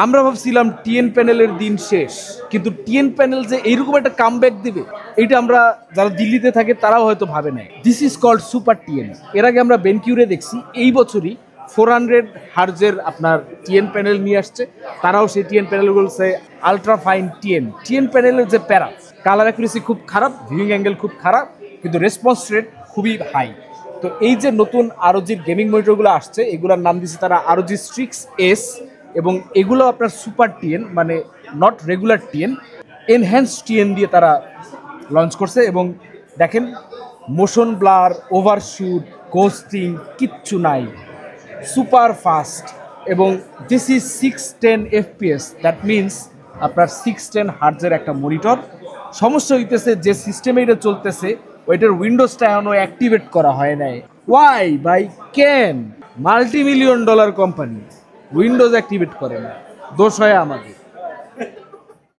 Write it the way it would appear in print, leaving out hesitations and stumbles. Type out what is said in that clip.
আমরা ভাবছিলাম টিএন প্যানেলের দিন শেষ, কিন্তু টিএন প্যানেল যে এইরকম একটা কামব্যাক দিবে এটা আমরা যারা দিল্লিতে থাকে তারাও হয়তো ভাবে নাই। This is called super TN. এর আগে আমরা বেনকিউরে দেখছি, এই বছরই 400 হার্জের আপনার টিএন প্যানেল নিয়ে আসছে। তারাও সেই টিএন প্যানেল বলছে আলট্রা ফাইন টিএন। টিএন প্যানেলের যে প্যারা, কালার অ্যাকুরেসি খুব খারাপ, ভিউইং অ্যাঙ্গেল খুব খারাপ, কিন্তু রেসপন্স রেট খুবই হাই। তো এই যে নতুন আরওজির গেমিং মনিটরগুলো আসছে, এগুলোর নাম দিচ্ছে তারা আরওজি স্ট্রিক্স এস, এবং এগুলো আপনার সুপার টিএন, মানে not regular TN, enhance TN দিয়ে তারা লঞ্চ করছে। এবং দেখেন, মোশন ব্লার, ওভারশুট, গোস্টিং কিচ্ছু নাই, সুপার ফাস্ট। এবং this is 610 FPS, that means আপনার 610 হার্জের একটা মনিটর। সমস্যা হইতেছে যে সিস্টেমে এটা চলতেছে ওইটার উইন্ডোজটা এখনো অ্যাক্টিভেট করা হয় নাই। ওয়াই বাই কেন? $multi-million কোম্পানি উইন্ডোজ অ্যাক্টিভেট করে না, দোষ হয় আমাদের।